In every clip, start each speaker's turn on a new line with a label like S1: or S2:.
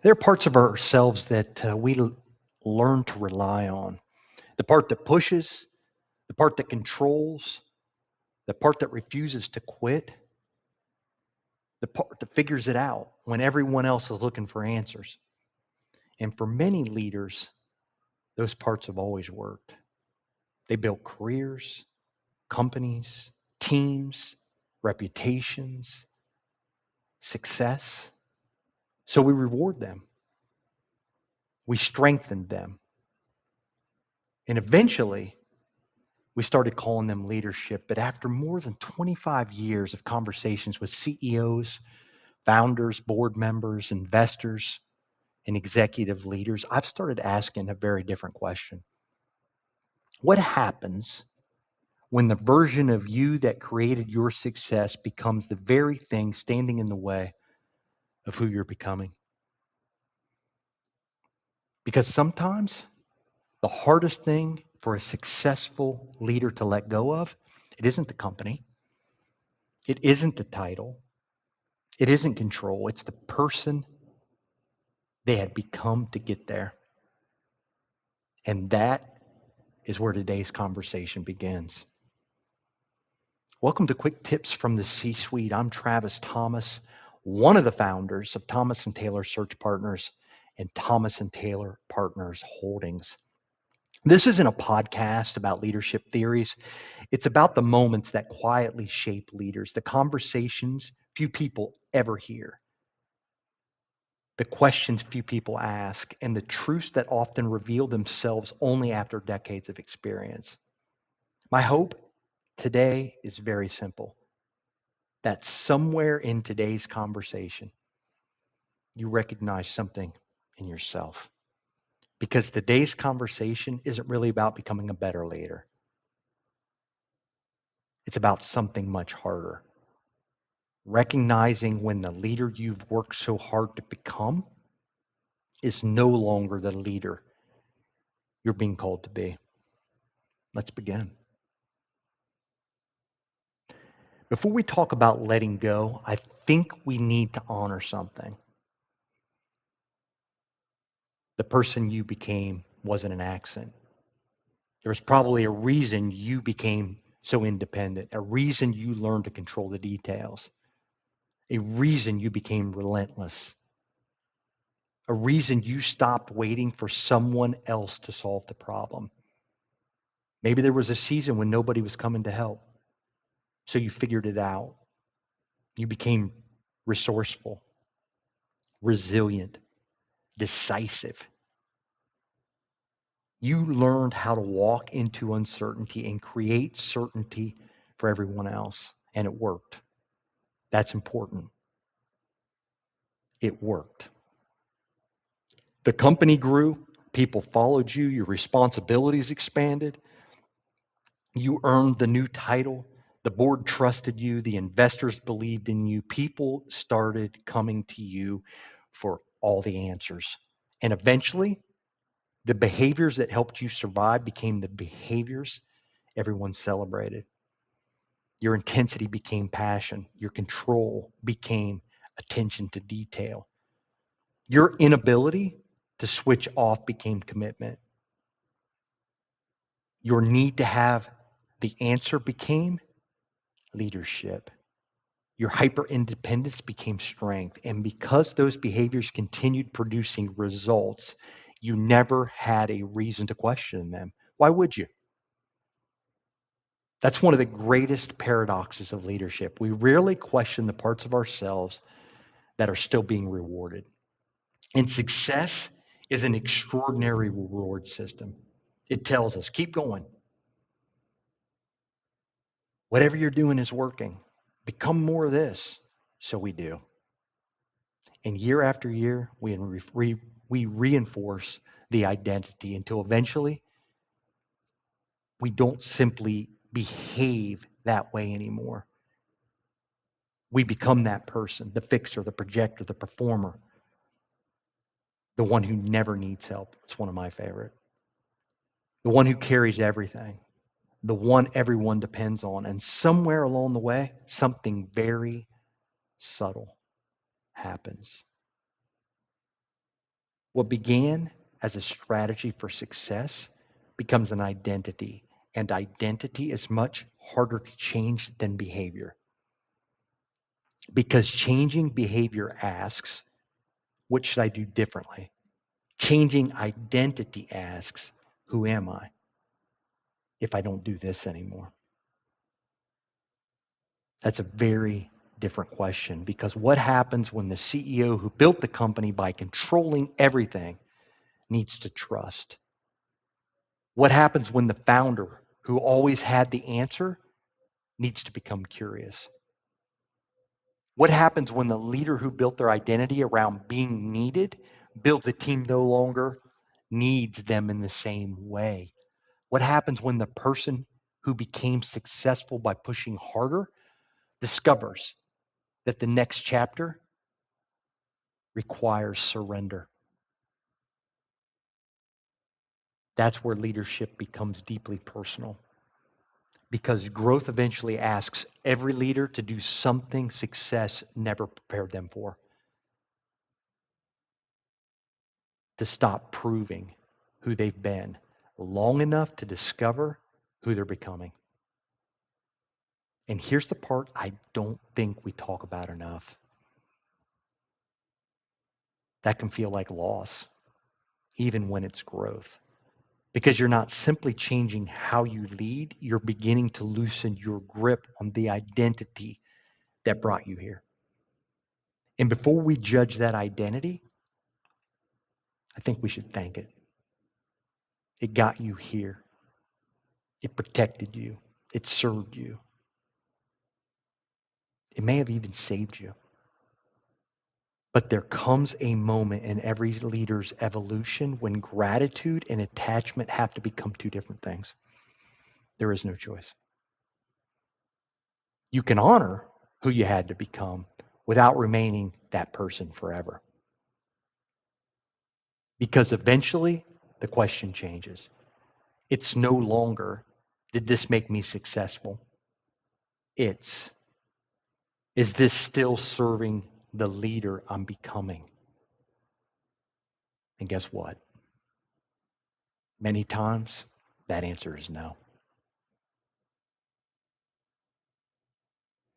S1: There are parts of ourselves that learn to rely on. The part that pushes, the part that controls, the part that refuses to quit, the part that figures it out when everyone else is looking for answers. And for many leaders, those parts have always worked. They built careers, companies, teams, reputations, success. So we reward them, we strengthened them, and eventually we started calling them leadership. But after more than 25 years of conversations with CEOs, founders, board members, investors, and executive leaders, I've started asking a very different question. What happens when the version of you that created your success becomes the very thing standing in the way of who you're becoming? Because sometimes the hardest thing for a successful leader to let go of, it isn't the company, it isn't the title, it isn't control, it's the person they had become to get there. And that is where today's conversation begins. Welcome to Quick Tips from the C-Suite. I'm Travis Thomas, one of the founders of Thomas & Taylor Search Partners and Thomas & Taylor Partners Holdings. This isn't a podcast about leadership theories. It's about the moments that quietly shape leaders, the conversations few people ever hear, the questions few people ask, and the truths that often reveal themselves only after decades of experience. My hope today is very simple, that somewhere in today's conversation, you recognize something in yourself. Because today's conversation isn't really about becoming a better leader. It's about something much harder. Recognizing when the leader you've worked so hard to become is no longer the leader you're being called to be. Let's begin. Before we talk about letting go, I think we need to honor something. The person you became wasn't an accident. There was probably a reason you became so independent, a reason you learned to control the details, a reason you became relentless, a reason you stopped waiting for someone else to solve the problem. Maybe there was a season when nobody was coming to help, so you figured it out. You became resourceful, resilient, decisive. You learned how to walk into uncertainty and create certainty for everyone else, and it worked. That's important. It worked. The company grew, people followed you, your responsibilities expanded, you earned the new title, the board trusted you, the investors believed in you, people started coming to you for all the answers. And eventually, the behaviors that helped you survive became the behaviors everyone celebrated. Your intensity became passion. Your control became attention to detail. Your inability to switch off became commitment. Your need to have the answer became leadership. Your hyper independence became strength. And because those behaviors continued producing results, you never had a reason to question them. Why would you? That's one of the greatest paradoxes of leadership. We rarely question the parts of ourselves that are still being rewarded. And success is an extraordinary reward system. It tells us, keep going. Whatever you're doing is working. Become more of this. So we do. And year after year, we reinforce the identity until eventually we don't simply behave that way anymore. We become that person, the fixer, the projector, the performer, the one who never needs help. It's one of my favorite. The one who carries everything, the one everyone depends on. And somewhere along the way, something very subtle happens. What began as a strategy for success becomes an identity, and identity is much harder to change than behavior. Because changing behavior asks, what should I do differently? Changing identity asks, who am I if I don't do this anymore? That's a very different question, because what happens when the CEO who built the company by controlling everything needs to trust? What happens when the founder who always had the answer needs to become curious? What happens when the leader who built their identity around being needed builds a team no longer needs them in the same way? What happens when the person who became successful by pushing harder discovers that the next chapter requires surrender? That's where leadership becomes deeply personal, because growth eventually asks every leader to do something success never prepared them for, to stop proving who they've been long enough to discover who they're becoming. And here's the part I don't think we talk about enough. That can feel like loss, even when it's growth. Because you're not simply changing how you lead, you're beginning to loosen your grip on the identity that brought you here. And before we judge that identity, I think we should thank it. It got you here. It protected you. It served you. It may have even saved you. But there comes a moment in every leader's evolution when gratitude and attachment have to become two different things. There is no choice. You can honor who you had to become without remaining that person forever. Because eventually the question changes. It's no longer, did this make me successful? It's, is this still serving the leader I'm becoming? And guess what? Many times that answer is no.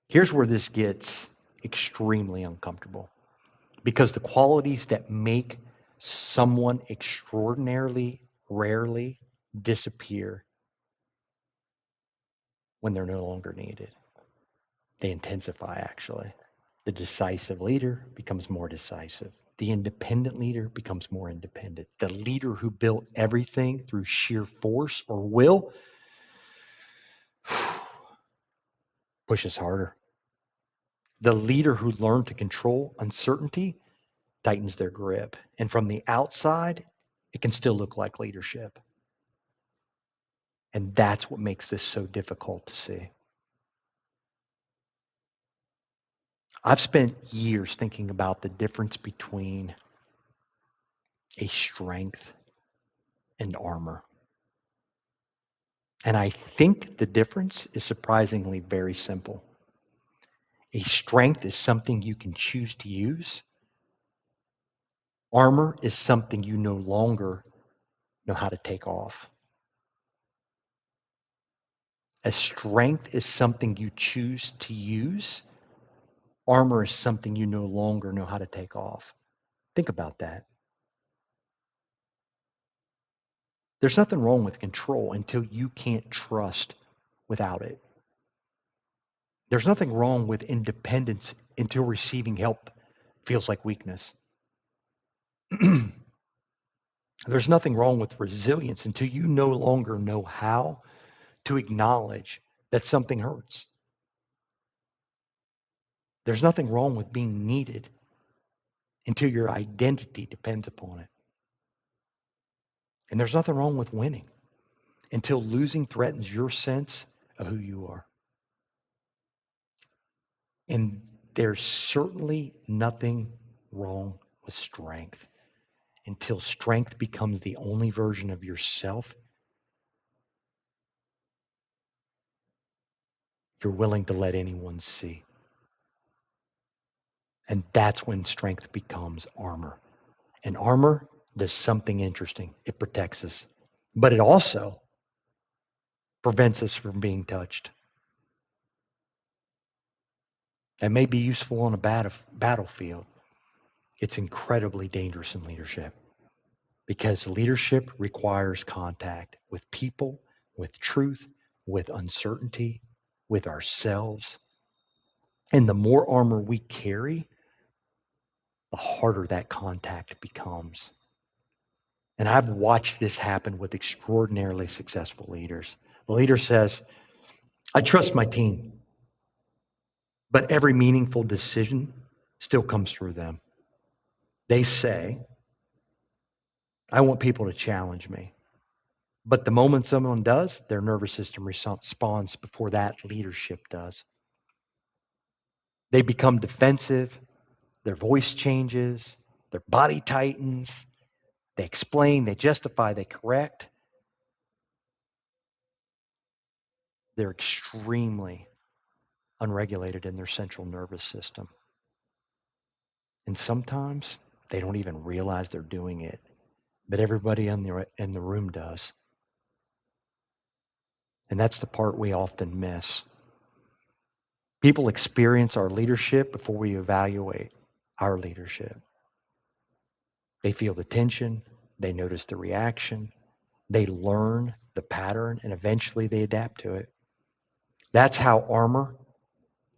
S1: Here's where this gets extremely uncomfortable, because the qualities that make someone extraordinarily rarely disappear when they're no longer needed. They intensify, actually. The decisive leader becomes more decisive. The independent leader becomes more independent. The leader who built everything through sheer force or will pushes harder. The leader who learned to control uncertainty tightens their grip. And from the outside, it can still look like leadership. And that's what makes this so difficult to see. I've spent years thinking about the difference between a strength and armor. And I think the difference is surprisingly very simple. A strength is something you can choose to use. Armor is something you no longer know how to take off. A strength is something you choose to use. Armor is something you no longer know how to take off. Think about that. There's nothing wrong with control until you can't trust without it. There's nothing wrong with independence until receiving help feels like weakness. There's nothing wrong with resilience until you no longer know how to acknowledge that something hurts. There's nothing wrong with being needed until your identity depends upon it. And there's nothing wrong with winning until losing threatens your sense of who you are. And there's certainly nothing wrong with strength until strength becomes the only version of yourself you're willing to let anyone see. And that's when strength becomes armor. And armor does something interesting. It protects us, but it also prevents us from being touched. It may be useful on a battlefield. It's incredibly dangerous in leadership because leadership requires contact with people, with truth, with uncertainty, with ourselves. And the more armor we carry, the harder that contact becomes. And I've watched this happen with extraordinarily successful leaders. The leader says, I trust my team, but every meaningful decision still comes through them. They say, I want people to challenge me. But the moment someone does, their nervous system responds before that leadership does. They become defensive, their voice changes, their body tightens, they explain, they justify, they correct. They're extremely unregulated in their central nervous system. And sometimes they don't even realize they're doing it, but everybody in the room does. And that's the part we often miss. People experience our leadership before we evaluate our leadership. They feel the tension, they notice the reaction, they learn the pattern, and eventually they adapt to it. That's how armor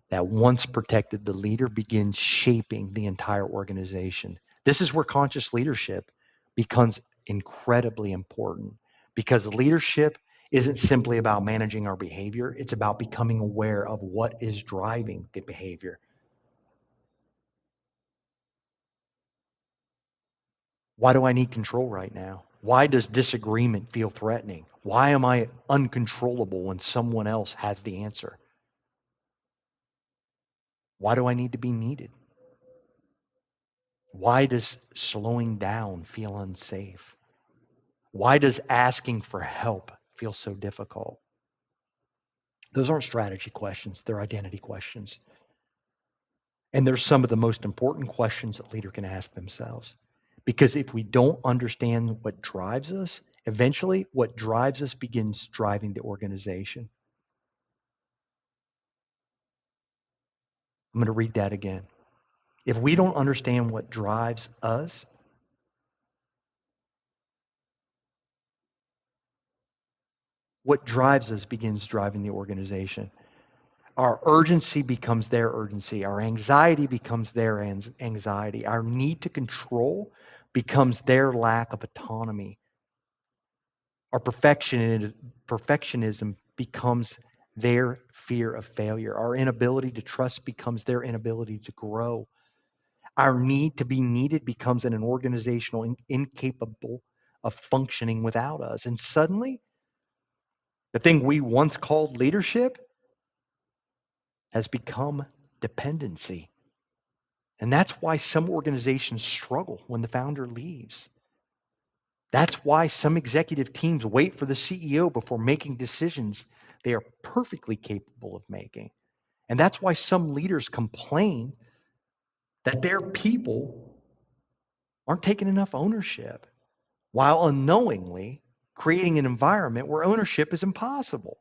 S1: that once protected the leader begins shaping the entire organization. This is where conscious leadership becomes incredibly important because leadership isn't simply about managing our behavior, it's about becoming aware of what is driving the behavior. Why do I need control right now? Why does disagreement feel threatening? Why am I uncontrollable when someone else has the answer? Why do I need to be needed? Why does slowing down feel unsafe? Why does asking for help feel so difficult? Those aren't strategy questions, they're identity questions. And they're some of the most important questions that a leader can ask themselves. Because if we don't understand what drives us, eventually what drives us begins driving the organization. I'm going to read that again. If we don't understand what drives us, what drives us begins driving the organization. Our urgency becomes their urgency. Our anxiety becomes their anxiety. Our need to control becomes their lack of autonomy. Our perfectionism becomes their fear of failure. Our inability to trust becomes their inability to grow. Our need to be needed becomes an organizational incapable of functioning without us. And suddenly, the thing we once called leadership has become dependency. And that's why some organizations struggle when the founder leaves. That's why some executive teams wait for the CEO before making decisions they are perfectly capable of making. And that's why some leaders complain that their people aren't taking enough ownership, while unknowingly creating an environment where ownership is impossible.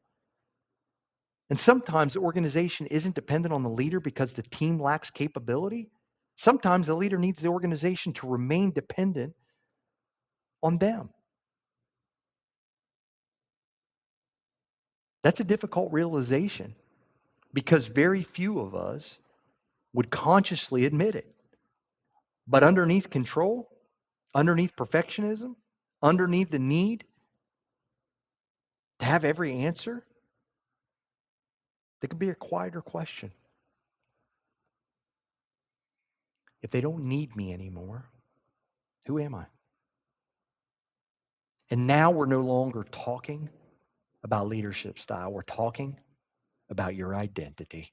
S1: And sometimes the organization isn't dependent on the leader because the team lacks capability. Sometimes the leader needs the organization to remain dependent on them. That's a difficult realization because very few of us would consciously admit it. But underneath control, underneath perfectionism, underneath the need to have every answer, there can be a quieter question. If they don't need me anymore, who am I? And now we're no longer talking about leadership style. We're talking about your identity.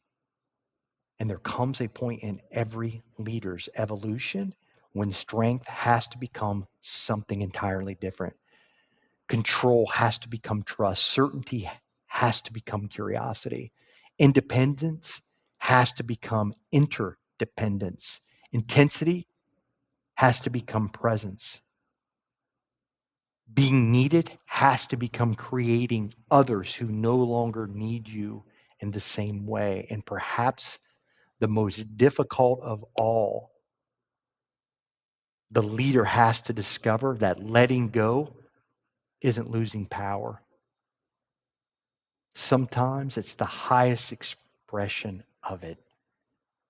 S1: And there comes a point in every leader's evolution when strength has to become something entirely different. Control has to become trust. Certainty has to become curiosity. Independence has to become interdependence. Intensity has to become presence. Being needed has to become creating others who no longer need you in the same way. And perhaps the most difficult of all, the leader has to discover that letting go isn't losing power. Sometimes it's the highest expression of it,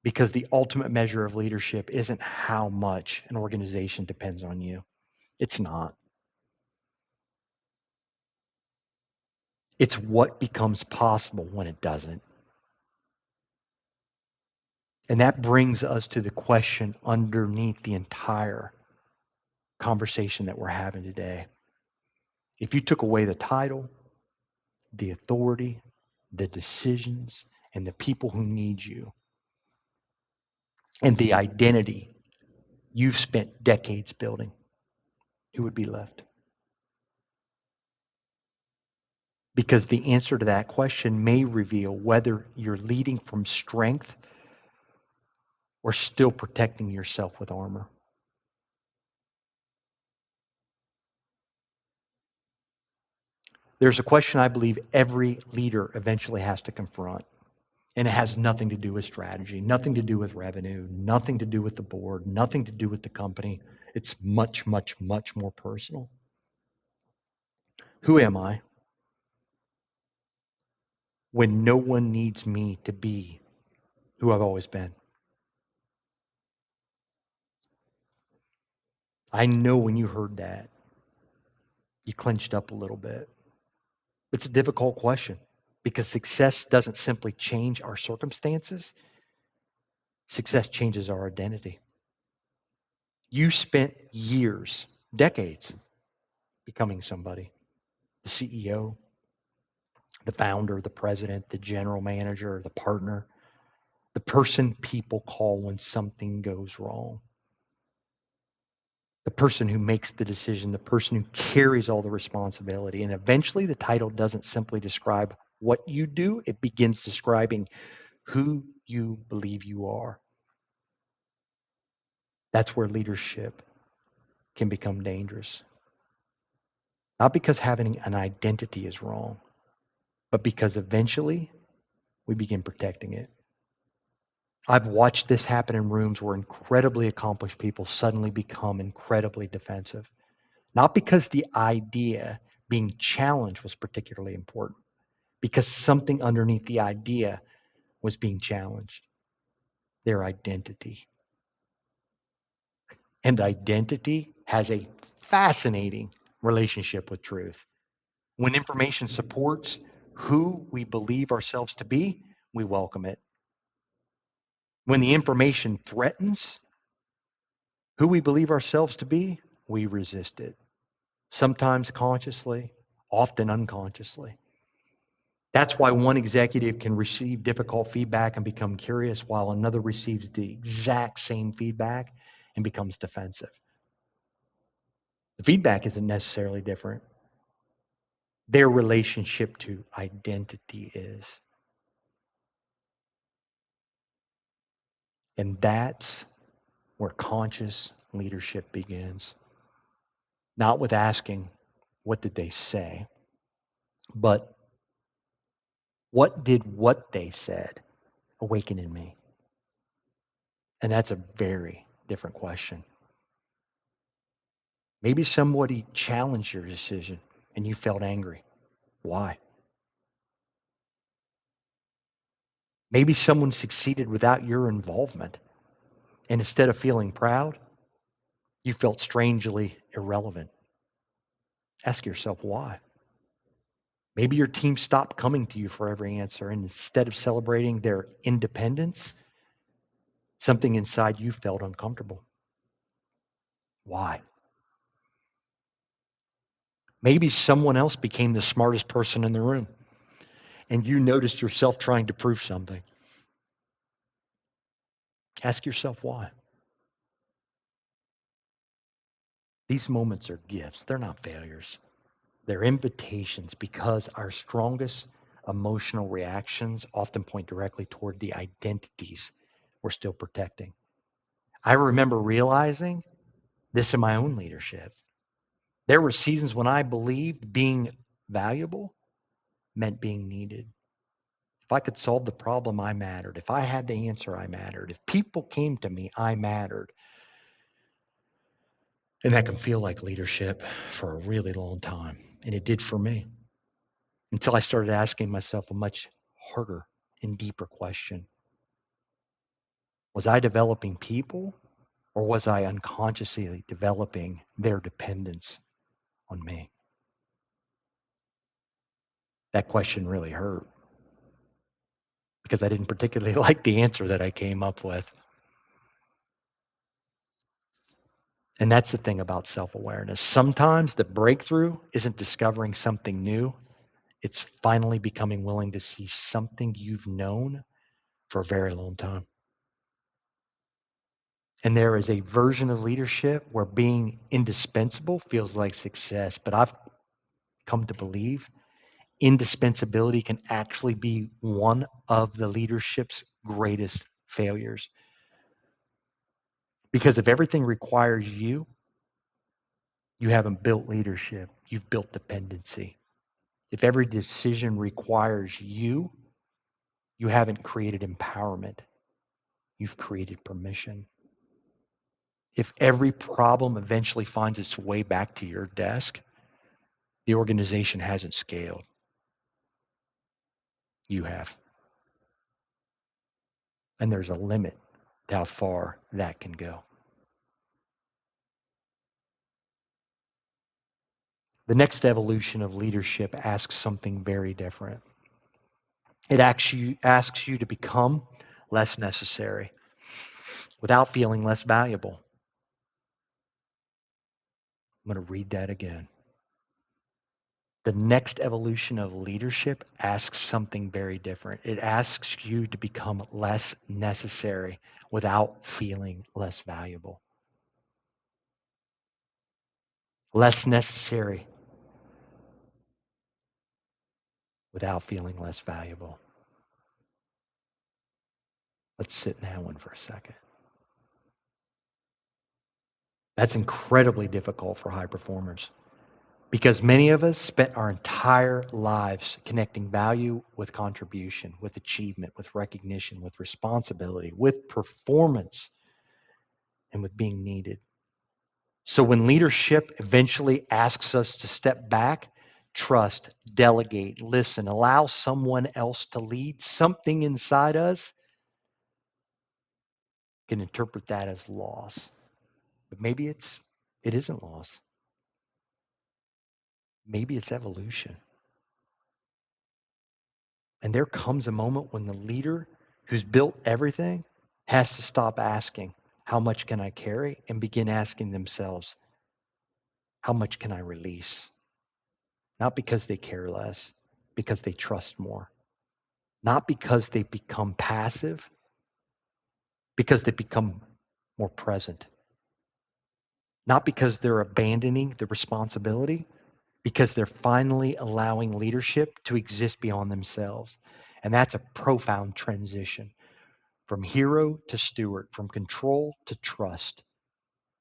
S1: because the ultimate measure of leadership isn't how much an organization depends on you. It's not. It's what becomes possible when it doesn't. And that brings us to the question underneath the entire conversation that we're having today. If you took away the title, the authority, the decisions, and the people who need you, and the identity you've spent decades building, who would be left? Because the answer to that question may reveal whether you're leading from strength or still protecting yourself with armor. There's a question I believe every leader eventually has to confront, and it has nothing to do with strategy, nothing to do with revenue, nothing to do with the board, nothing to do with the company. It's much, much, much more personal. Who am I when no one needs me to be who I've always been? I know when you heard that, you clenched up a little bit. It's a difficult question because success doesn't simply change our circumstances. Success changes our identity. You spent years, decades, becoming somebody. The CEO, the founder, the president, the general manager, the partner, the person people call when something goes wrong. The person who makes the decision, the person who carries all the responsibility. And eventually the title doesn't simply describe what you do, it begins describing who you believe you are. That's where leadership can become dangerous. Not because having an identity is wrong, but because eventually we begin protecting it. I've watched this happen in rooms where incredibly accomplished people suddenly become incredibly defensive. Not because the idea being challenged was particularly important, because something underneath the idea was being challenged, their identity. And identity has a fascinating relationship with truth. When information supports who we believe ourselves to be, we welcome it. When the information threatens who we believe ourselves to be, we resist it. Sometimes consciously, often unconsciously. That's why one executive can receive difficult feedback and become curious, while another receives the exact same feedback and becomes defensive. The feedback isn't necessarily different. Their relationship to identity is. And that's where conscious leadership begins. Not with asking, what did they say? But what did what they said awaken in me? And that's a very different question. Maybe somebody challenged your decision and you felt angry. Why? Maybe someone succeeded without your involvement. And instead of feeling proud, you felt strangely irrelevant. Ask yourself why. Maybe your team stopped coming to you for every answer, and instead of celebrating their independence, something inside you felt uncomfortable. Why? Maybe someone else became the smartest person in the room, and you noticed yourself trying to prove something. Ask yourself why. These moments are gifts. They're not failures. They're invitations, because our strongest emotional reactions often point directly toward the identities we're still protecting. I remember realizing this in my own leadership. There were seasons when I believed being valuable meant being needed. If I could solve the problem, I mattered. If I had the answer, I mattered. If people came to me, I mattered. And that can feel like leadership for a really long time. And it did for me until I started asking myself a much harder and deeper question. Was I developing people, or was I unconsciously developing their dependence on me? That question really hurt because I didn't particularly like the answer that I came up with. And that's the thing about self-awareness. Sometimes the breakthrough isn't discovering something new. It's finally becoming willing to see something you've known for a very long time. And there is a version of leadership where being indispensable feels like success. But I've come to believe indispensability can actually be one of the leadership's greatest failures. Because if everything requires you, you haven't built leadership, you've built dependency. If every decision requires you, you haven't created empowerment, you've created permission. If every problem eventually finds its way back to your desk, the organization hasn't scaled. You have. And there's a limit to how far that can go. The next evolution of leadership asks something very different. It asks you to become less necessary without feeling less valuable. I'm going to read that again. The next evolution of leadership asks something very different. It asks you to become less necessary without feeling less valuable. Less necessary without feeling less valuable. Let's sit in that one for a second. That's incredibly difficult for high performers because many of us spent our entire lives connecting value with contribution, with achievement, with recognition, with responsibility, with performance, and with being needed. So when leadership eventually asks us to step back, trust, delegate, listen, allow someone else to lead, something inside us can interpret that as loss. But maybe it isn't loss. Maybe it's evolution. And there comes a moment when the leader who's built everything has to stop asking, how much can I carry? And begin asking themselves, how much can I release? Not because they care less, because they trust more. Not because they become passive, because they become more present. Not because they're abandoning the responsibility, because they're finally allowing leadership to exist beyond themselves. And that's a profound transition from hero to steward, from control to trust,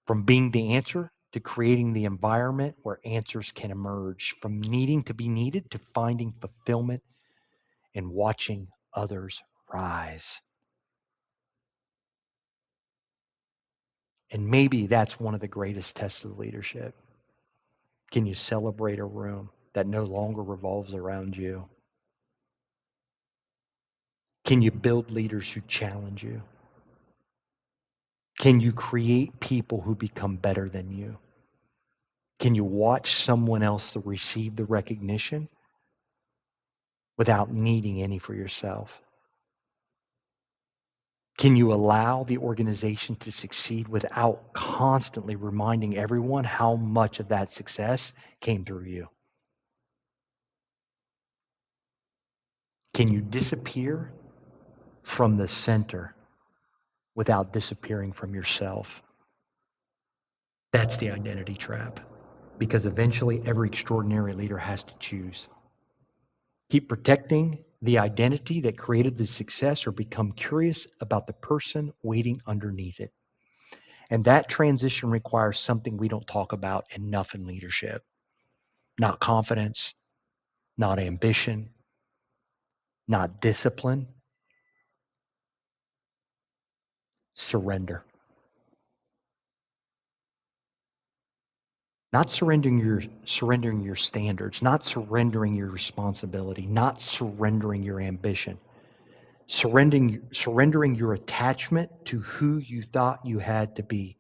S1: from being the answer to creating the environment where answers can emerge, from needing to be needed to finding fulfillment and watching others rise. And maybe that's one of the greatest tests of leadership. Can you celebrate a room that no longer revolves around you? Can you build leaders who challenge you? Can you create people who become better than you? Can you watch someone else to receive the recognition without needing any for yourself? Can you allow the organization to succeed without constantly reminding everyone how much of that success came through you? Can you disappear from the center without disappearing from yourself? That's the identity trap, because eventually every extraordinary leader has to choose. Keep protecting the identity that created the success, or become curious about the person waiting underneath it. And that transition requires something we don't talk about enough in leadership. Not confidence, not ambition, not discipline. Surrender. Not surrendering your standards, not surrendering your responsibility, not surrendering your ambition. Surrendering your attachment to who you thought you had to be.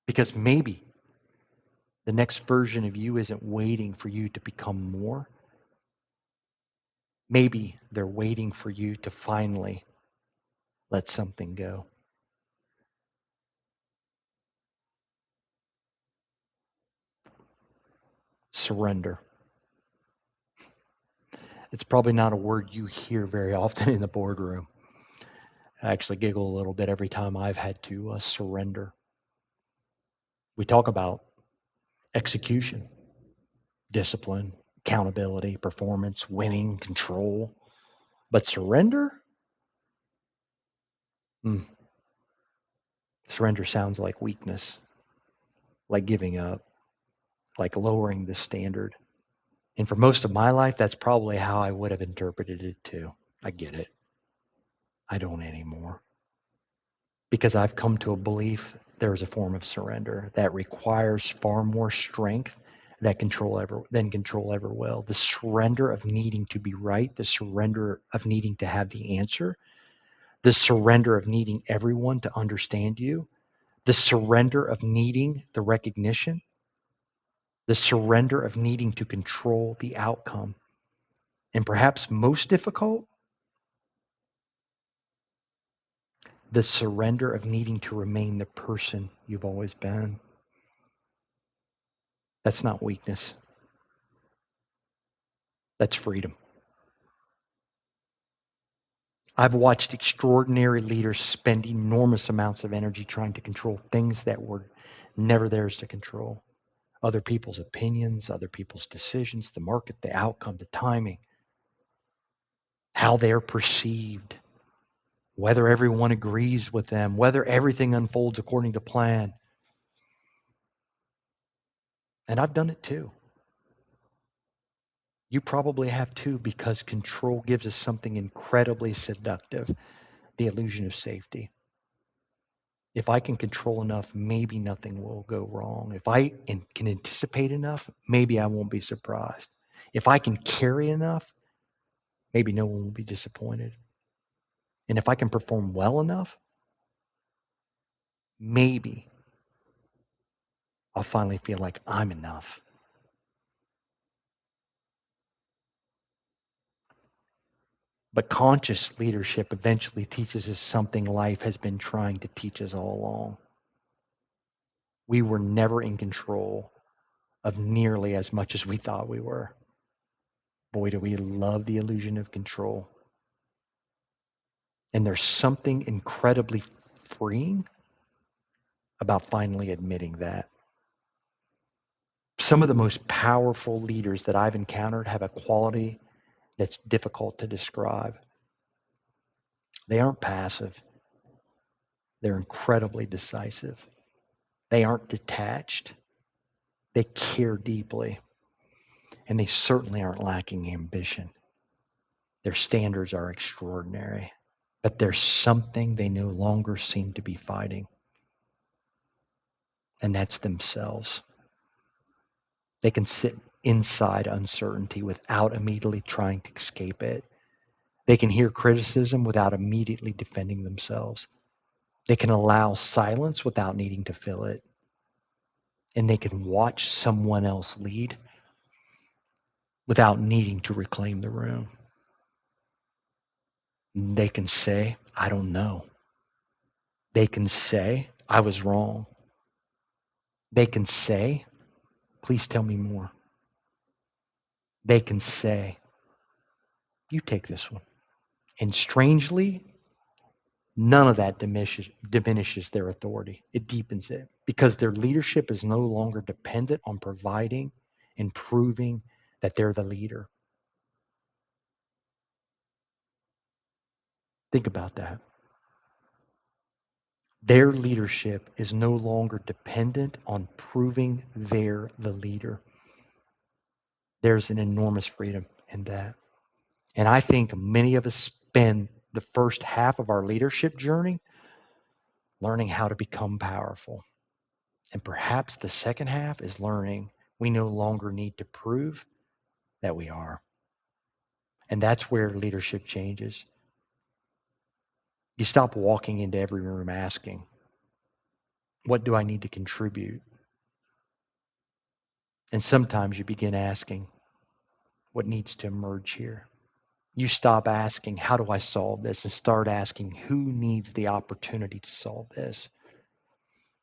S1: Because maybe the next version of you isn't waiting for you to become more. Maybe they're waiting for you to finally let something go. Surrender. It's probably not a word you hear very often in the boardroom. I actually giggle a little bit every time I've had to surrender. We talk about execution, discipline, accountability, performance, winning, control. But surrender? Surrender sounds like weakness, like giving up, like lowering the standard. And for most of my life, that's probably how I would have interpreted it too. I get it. I don't anymore. Because I've come to a belief there is a form of surrender that requires far more strength than control ever will. The surrender of needing to be right, the surrender of needing to have the answer, the surrender of needing everyone to understand you, the surrender of needing the recognition, the surrender of needing to control the outcome. And perhaps most difficult, the surrender of needing to remain the person you've always been. That's not weakness. That's freedom. I've watched extraordinary leaders spend enormous amounts of energy trying to control things that were never theirs to control. Other people's opinions, other people's decisions, the market, the outcome, the timing, how they're perceived, whether everyone agrees with them, whether everything unfolds according to plan. And I've done it too. You probably have too, because control gives us something incredibly seductive, the illusion of safety. If I can control enough, maybe nothing will go wrong. If I can anticipate enough, maybe I won't be surprised. If I can carry enough, maybe no one will be disappointed. And if I can perform well enough, maybe I'll finally feel like I'm enough. But conscious leadership eventually teaches us something life has been trying to teach us all along. We were never in control of nearly as much as we thought we were. Boy, do we love the illusion of control. And there's something incredibly freeing about finally admitting that. Some of the most powerful leaders that I've encountered have a quality that's difficult to describe. They aren't passive. They're incredibly decisive. They aren't detached. They care deeply. And they certainly aren't lacking ambition. Their standards are extraordinary. But there's something they no longer seem to be fighting. And that's themselves. They can sit inside uncertainty without immediately trying to escape it. They can hear criticism without immediately defending themselves. They can allow silence without needing to fill it. And they can watch someone else lead without needing to reclaim the room. They can say, I don't know. They can say, I was wrong. They can say, please tell me more. They can say, you take this one. And strangely, none of that diminishes their authority. It deepens it because their leadership is no longer dependent on providing and proving that they're the leader. Think about that. Their leadership is no longer dependent on proving they're the leader. There's an enormous freedom in that. And I think many of us spend the first half of our leadership journey learning how to become powerful. And perhaps the second half is learning we no longer need to prove that we are. And that's where leadership changes. You stop walking into every room asking, what do I need to contribute? And sometimes you begin asking, what needs to emerge here? You stop asking, how do I solve this? And start asking, who needs the opportunity to solve this?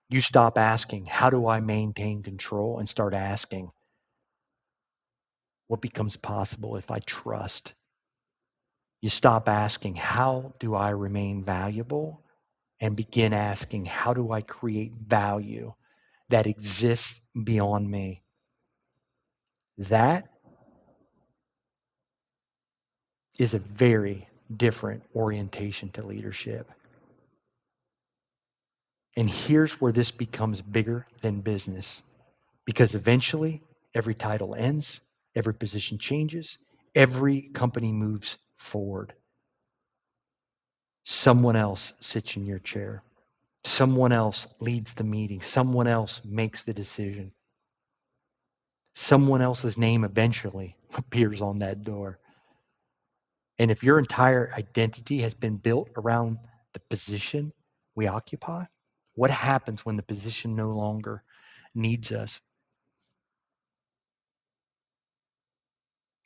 S1: You stop asking, how do I maintain control? And start asking, what becomes possible if I trust? You stop asking, how do I remain valuable? And begin asking, how do I create value that exists beyond me? That is a very different orientation to leadership. And here's where this becomes bigger than business. Because eventually, every title ends, every position changes, every company moves forward. Someone else sits in your chair. Someone else leads the meeting. Someone else makes the decision. Someone else's name eventually appears on that door. And if your entire identity has been built around the position we occupy, what happens when the position no longer needs us?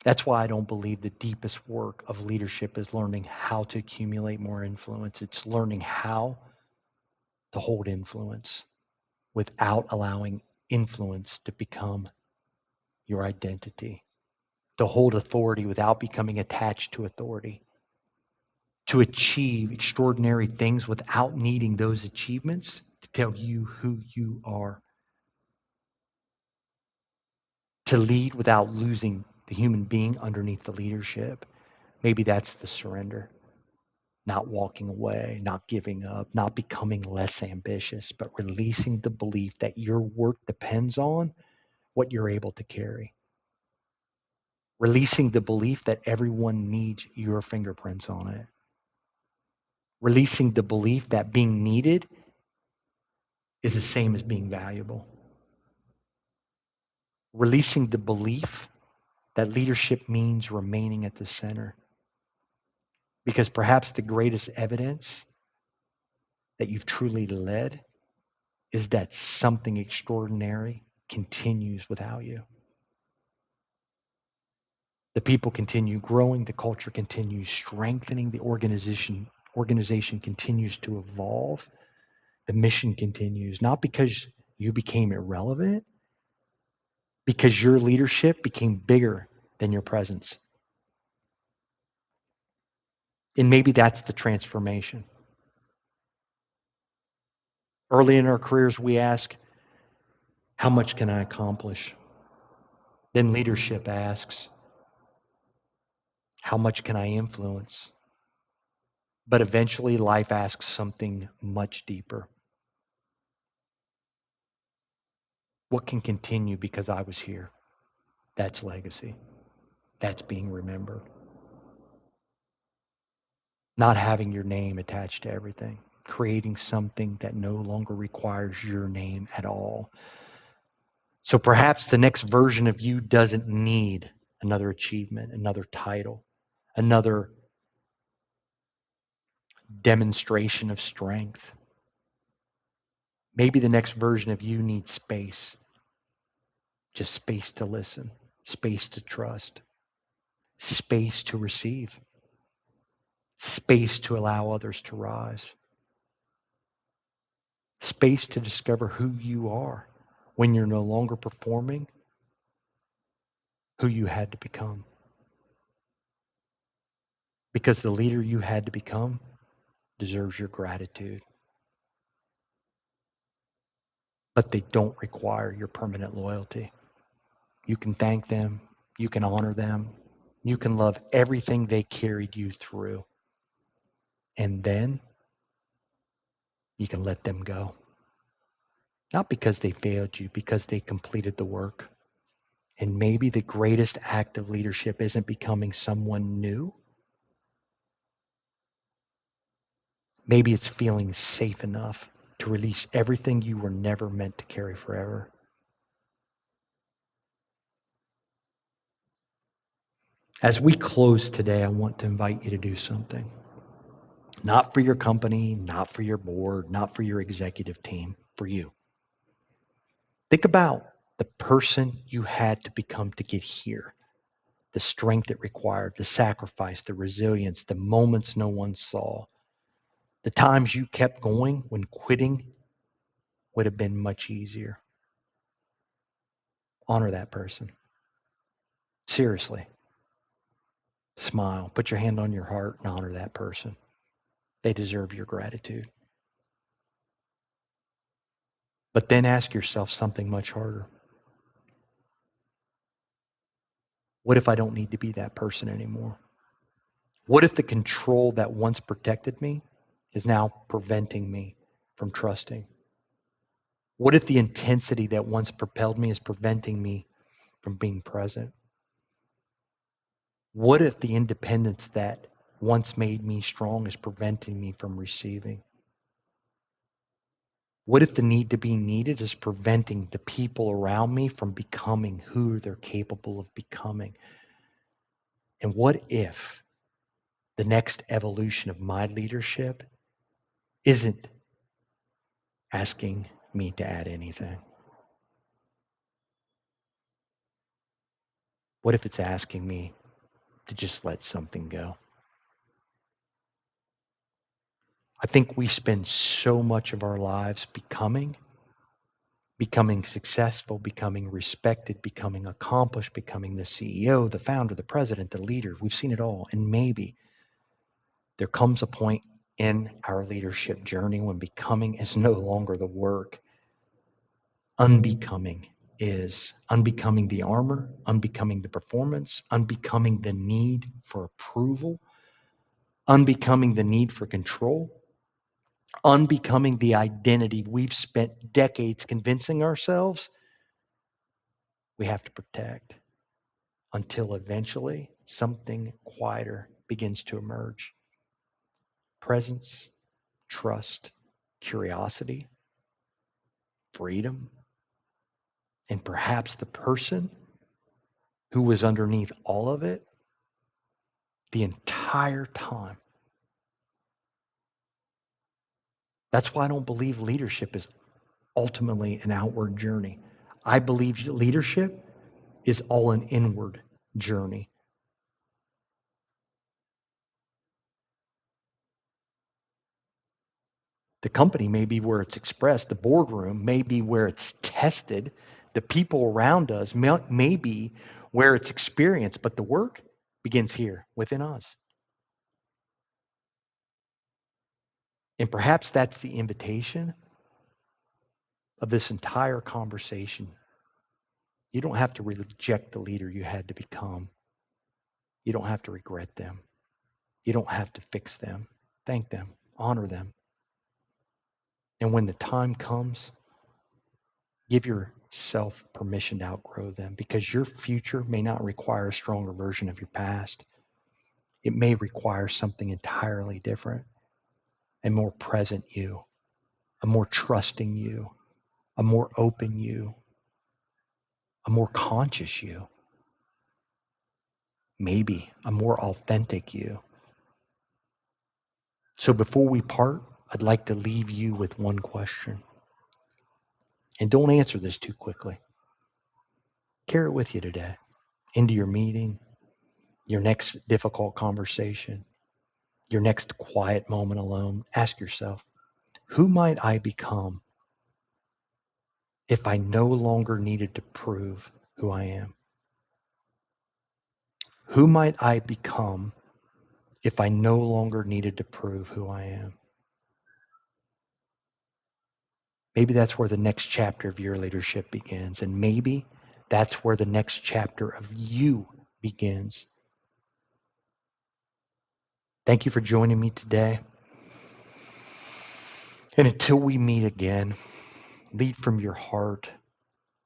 S1: That's why I don't believe the deepest work of leadership is learning how to accumulate more influence. It's learning how to hold influence without allowing influence to become your identity, to hold authority without becoming attached to authority, to achieve extraordinary things without needing those achievements to tell you who you are, to lead without losing the human being underneath the leadership. Maybe that's the surrender. Not walking away, not giving up, not becoming less ambitious, but releasing the belief that your work depends on what you're able to carry. Releasing the belief that everyone needs your fingerprints on it. Releasing the belief that being needed is the same as being valuable. Releasing the belief that leadership means remaining at the center. Because perhaps the greatest evidence that you've truly led is that something extraordinary continues without you. The people continue growing, the culture continues strengthening, the organization continues to evolve, the mission continues, not because you became irrelevant, because your leadership became bigger than your presence. And maybe that's the transformation. Early in our careers, we ask, how much can I accomplish? Then leadership asks, how much can I influence? But eventually, life asks something much deeper. What can continue because I was here? That's legacy. That's being remembered. Not having your name attached to everything. Creating something that no longer requires your name at all. So perhaps the next version of you doesn't need another achievement, another title, another demonstration of strength. Maybe the next version of you needs space. Just space to listen, space to trust, space to receive, space to allow others to rise, space to discover who you are when you're no longer performing who you had to become. Because the leader you had to become deserves your gratitude. But they don't require your permanent loyalty. You can thank them. You can honor them. You can love everything they carried you through. And then You can let them go. Not because they failed you, because they completed the work. And maybe the greatest act of leadership isn't becoming someone new. Maybe it's feeling safe enough to release everything you were never meant to carry forever. As we close today, I want to invite you to do something. Not for your company, not for your board, not for your executive team, for you. Think about the person you had to become to get here, the strength it required, the sacrifice, the resilience, the moments no one saw, the times you kept going when quitting would have been much easier. Honor that person. Seriously. Smile. Put your hand on your heart and honor that person. They deserve your gratitude. But then ask yourself something much harder. What if I don't need to be that person anymore? What if the control that once protected me is now preventing me from trusting? What if the intensity that once propelled me is preventing me from being present? What if the independence that once made me strong is preventing me from receiving? What if the need to be needed is preventing the people around me from becoming who they're capable of becoming? And what if the next evolution of my leadership isn't asking me to add anything? What if it's asking me to just let something go? I think we spend so much of our lives becoming successful, becoming respected, becoming accomplished, becoming the CEO, the founder, the president, the leader. We've seen it all. And maybe there comes a point in our leadership journey when becoming is no longer the work. Unbecoming is. Unbecoming the armor, unbecoming the performance, unbecoming the need for approval, unbecoming the need for control, unbecoming the identity we've spent decades convincing ourselves we have to protect, until eventually something quieter begins to emerge. Presence, trust, curiosity, freedom, and perhaps the person who was underneath all of it the entire time. That's why I don't believe leadership is ultimately an outward journey. I believe leadership is all an inward journey. The company may be where it's expressed. The boardroom may be where it's tested. The people around us may be where it's experienced, but the work begins here within us. And perhaps that's the invitation of this entire conversation. You don't have to reject the leader you had to become. You don't have to regret them. You don't have to fix them. Thank them. Honor them. And when the time comes, give yourself permission to outgrow them, because your future may not require a stronger version of your past. It may require something entirely different, a more present you, a more trusting you, a more open you, a more conscious you, maybe a more authentic you. So before we part, I'd like to leave you with one question. And don't answer this too quickly. Carry it with you today, into your meeting, your next difficult conversation, your next quiet moment alone. Ask yourself, who might I become if I no longer needed to prove who I am? Who might I become if I no longer needed to prove who I am? Maybe that's where the next chapter of your leadership begins. And maybe that's where the next chapter of you begins. Thank you for joining me today. And until we meet again, lead from your heart,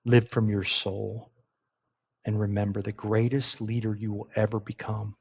S1: live from your soul, and remember the greatest leader you will ever become